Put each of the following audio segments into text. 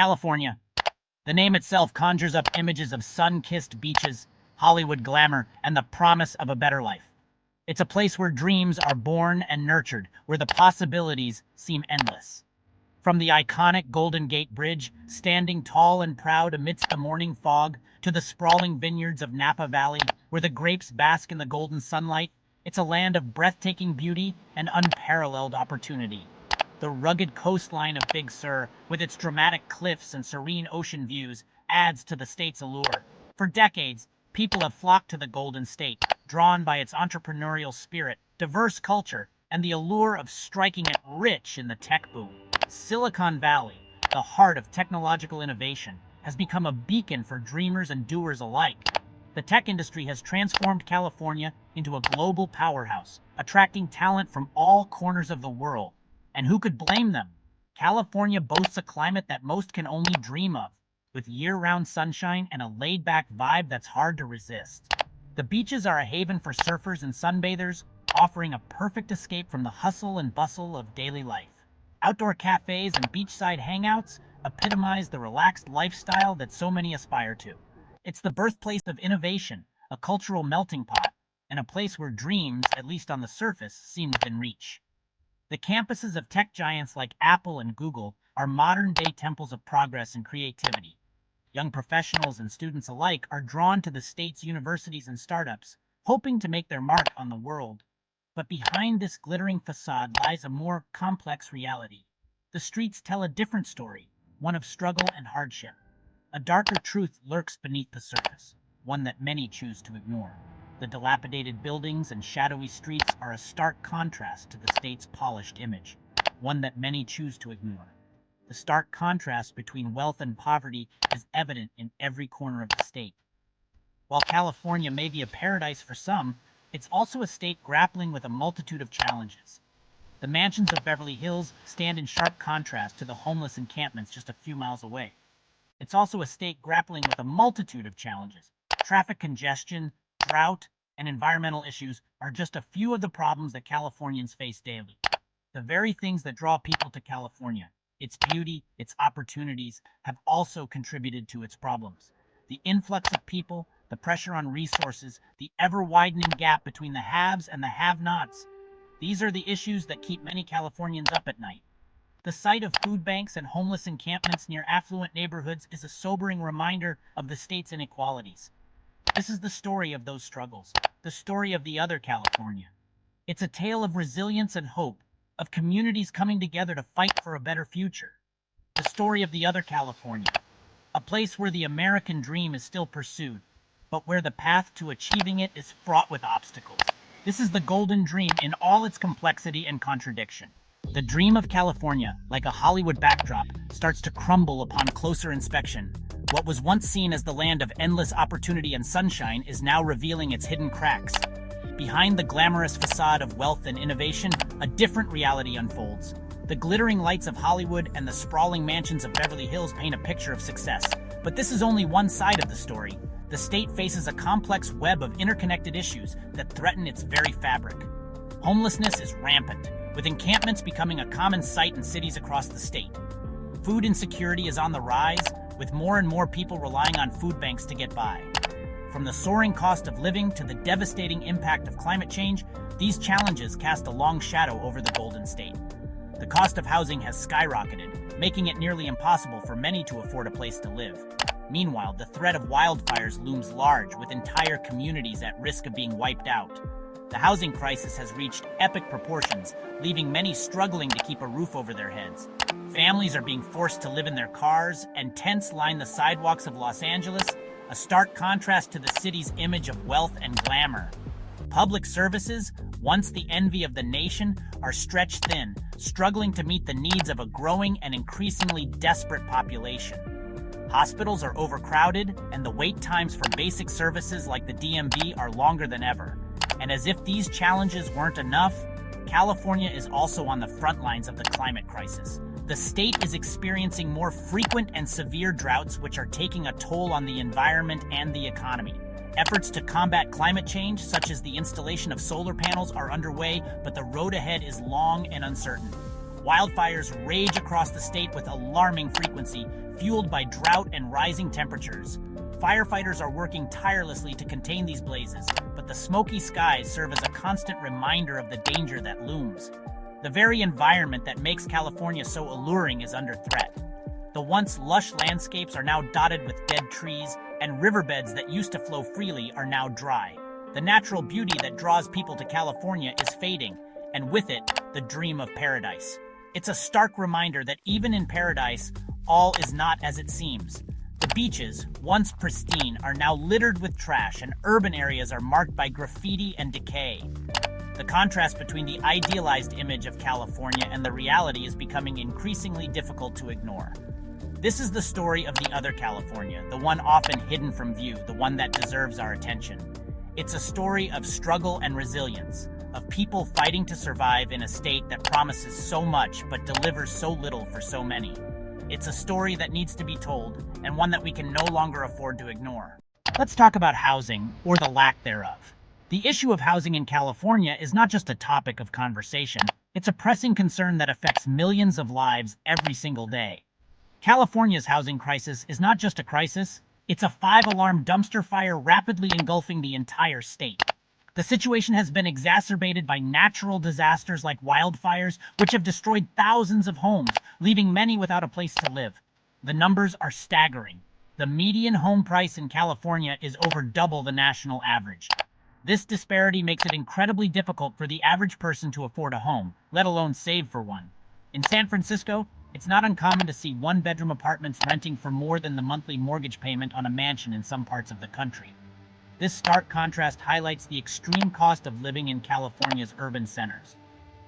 California. The name itself conjures up images of sun-kissed beaches, Hollywood glamour, and the promise of a better life. It's a place where dreams are born and nurtured, where the possibilities seem endless. From the iconic Golden Gate Bridge, standing tall and proud amidst the morning fog, to the sprawling vineyards of Napa Valley, where the grapes bask in the golden sunlight, it's a land of breathtaking beauty and unparalleled opportunity. The rugged coastline of Big Sur, with its dramatic cliffs and serene ocean views, adds to the state's allure. For decades, people have flocked to the Golden State, drawn by its entrepreneurial spirit, diverse culture, and the allure of striking it rich in the tech boom. Silicon Valley, the heart of technological innovation, has become a beacon for dreamers and doers alike. The tech industry has transformed California into a global powerhouse, attracting talent from all corners of the world. And who could blame them? California boasts a climate that most can only dream of, with year-round sunshine and a laid-back vibe that's hard to resist. The beaches are a haven for surfers and sunbathers, offering a perfect escape from the hustle and bustle of daily life. Outdoor cafes and beachside hangouts epitomize the relaxed lifestyle that so many aspire to. It's the birthplace of innovation, a cultural melting pot, and a place where dreams, at least on the surface, seem within reach. The campuses of tech giants like Apple and Google are modern-day temples of progress and creativity. Young professionals and students alike are drawn to the state's universities and startups, hoping to make their mark on the world. But behind this glittering facade lies a more complex reality. The streets tell a different story, one of struggle and hardship. A darker truth lurks beneath the surface, one that many choose to ignore. The dilapidated buildings and shadowy streets are a stark contrast to the state's polished image, one that many choose to ignore. The stark contrast between wealth and poverty is evident in every corner of the state. While California may be a paradise for some, it's also a state grappling with a multitude of challenges. The mansions of Beverly Hills stand in sharp contrast to the homeless encampments just a few miles away. It's also a state grappling with a multitude of challenges. Traffic congestion, drought, and environmental issues are just a few of the problems that Californians face daily. The very things that draw people to California, its beauty, its opportunities, have also contributed to its problems. The influx of people, the pressure on resources, the ever-widening gap between the haves and the have-nots. These are the issues that keep many Californians up at night. The sight of food banks and homeless encampments near affluent neighborhoods is a sobering reminder of the state's inequalities. This is the story of those struggles, the story of the other California. It's a tale of resilience and hope, of communities coming together to fight for a better future. The story of the other California, a place where the American dream is still pursued, but where the path to achieving it is fraught with obstacles. This is the golden dream in all its complexity and contradiction. The dream of California, like a Hollywood backdrop, starts to crumble upon closer inspection. What was once seen as the land of endless opportunity and sunshine is now revealing its hidden cracks. Behind the glamorous facade of wealth and innovation, a different reality unfolds. The glittering lights of Hollywood and the sprawling mansions of Beverly Hills paint a picture of success. But this is only one side of the story. The state faces a complex web of interconnected issues that threaten its very fabric. Homelessness is rampant, with encampments becoming a common sight in cities across the state. Food insecurity is on the rise, with more and more people relying on food banks to get by. From the soaring cost of living to the devastating impact of climate change, these challenges cast a long shadow over the Golden State. The cost of housing has skyrocketed, making it nearly impossible for many to afford a place to live. Meanwhile, the threat of wildfires looms large, with entire communities at risk of being wiped out. The housing crisis has reached epic proportions, leaving many struggling to keep a roof over their heads. Families are being forced to live in their cars, and tents line the sidewalks of Los Angeles, a stark contrast to the city's image of wealth and glamour. Public services, once the envy of the nation, are stretched thin, struggling to meet the needs of a growing and increasingly desperate population. Hospitals are overcrowded, and the wait times for basic services like the DMV are longer than ever. And as if these challenges weren't enough, California is also on the front lines of the climate crisis. The state is experiencing more frequent and severe droughts, which are taking a toll on the environment and the economy. Efforts to combat climate change, such as the installation of solar panels, are underway, but the road ahead is long and uncertain. Wildfires rage across the state with alarming frequency, fueled by drought and rising temperatures. Firefighters are working tirelessly to contain these blazes, but the smoky skies serve as a constant reminder of the danger that looms. The very environment that makes California so alluring is under threat. The once lush landscapes are now dotted with dead trees, and riverbeds that used to flow freely are now dry. The natural beauty that draws people to California is fading, and with it, the dream of paradise. It's a stark reminder that even in paradise, all is not as it seems. The beaches, once pristine, are now littered with trash, and urban areas are marked by graffiti and decay. The contrast between the idealized image of California and the reality is becoming increasingly difficult to ignore. This is the story of the other California, the one often hidden from view, the one that deserves our attention. It's a story of struggle and resilience, of people fighting to survive in a state that promises so much but delivers so little for so many. It's a story that needs to be told, and one that we can no longer afford to ignore. Let's talk about housing, or the lack thereof. The issue of housing in California is not just a topic of conversation, it's a pressing concern that affects millions of lives every single day. California's housing crisis is not just a crisis, it's a five-alarm dumpster fire rapidly engulfing the entire state. The situation has been exacerbated by natural disasters like wildfires, which have destroyed thousands of homes, leaving many without a place to live. The numbers are staggering. The median home price in California is over double the national average. This disparity makes it incredibly difficult for the average person to afford a home, let alone save for one. In San Francisco, it's not uncommon to see one-bedroom apartments renting for more than the monthly mortgage payment on a mansion in some parts of the country. This stark contrast highlights the extreme cost of living in California's urban centers.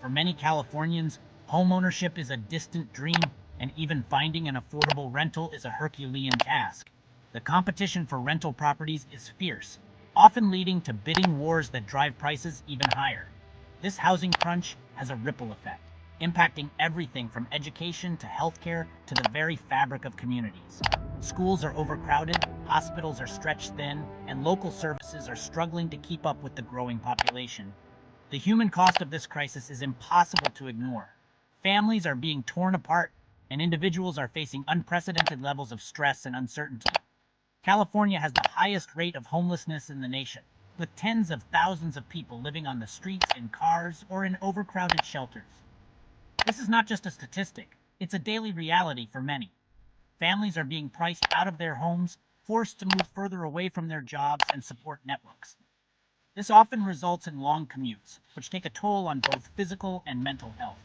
For many Californians, homeownership is a distant dream, and even finding an affordable rental is a Herculean task. The competition for rental properties is fierce, often leading to bidding wars that drive prices even higher. This housing crunch has a ripple effect, impacting everything from education to healthcare to the very fabric of communities. Schools are overcrowded, hospitals are stretched thin, and local services are struggling to keep up with the growing population. The human cost of this crisis is impossible to ignore. Families are being torn apart, and individuals are facing unprecedented levels of stress and uncertainty. California has the highest rate of homelessness in the nation, with tens of thousands of people living on the streets, in cars, or in overcrowded shelters. This is not just a statistic, it's a daily reality for many. Families are being priced out of their homes, forced to move further away from their jobs and support networks. This often results in long commutes, which take a toll on both physical and mental health.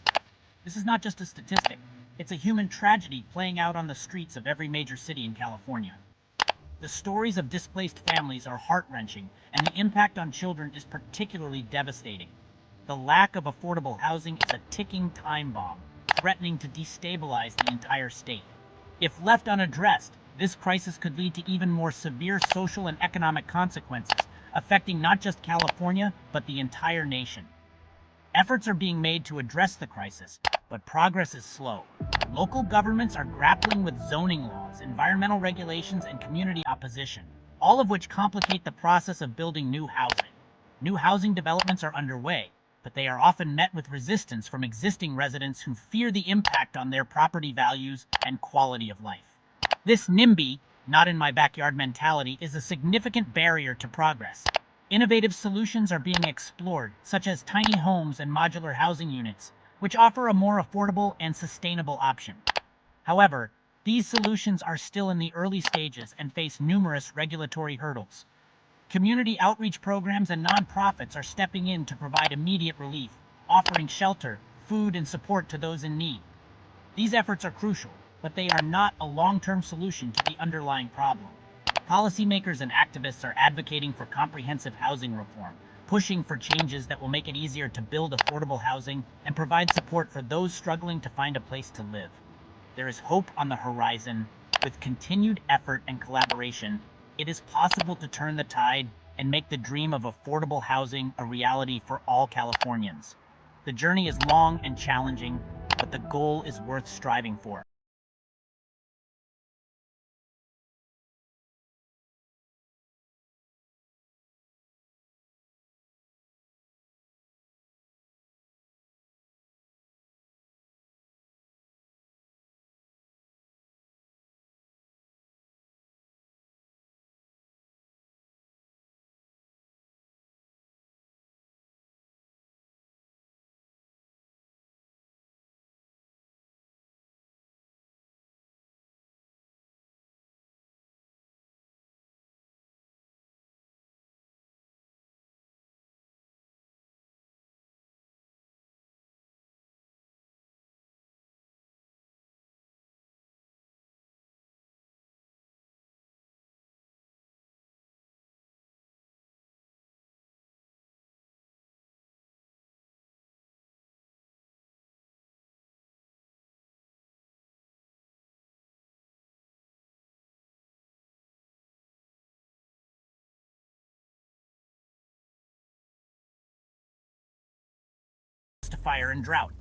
This is not just a statistic, it's a human tragedy playing out on the streets of every major city in California. The stories of displaced families are heart-wrenching, and the impact on children is particularly devastating. The lack of affordable housing is a ticking time bomb, threatening to destabilize the entire state. If left unaddressed, this crisis could lead to even more severe social and economic consequences, affecting not just California, but the entire nation. Efforts are being made to address the crisis, but progress is slow. Local governments are grappling with zoning laws, environmental regulations, and community opposition, all of which complicate the process of building new housing. New housing developments are underway, but they are often met with resistance from existing residents who fear the impact on their property values and quality of life. This NIMBY, not in my backyard mentality, is a significant barrier to progress. Innovative solutions are being explored, such as tiny homes and modular housing units, which offer a more affordable and sustainable option. However, these solutions are still in the early stages and face numerous regulatory hurdles. Community outreach programs and nonprofits are stepping in to provide immediate relief, offering shelter, food, and support to those in need. These efforts are crucial, but they are not a long-term solution to the underlying problem. Policymakers and activists are advocating for comprehensive housing reform, pushing for changes that will make it easier to build affordable housing and provide support for those struggling to find a place to live. There is hope on the horizon. With continued effort and collaboration, it is possible to turn the tide and make the dream of affordable housing a reality for all Californians. The journey is long and challenging, but the goal is worth striving for. wildfire and drought.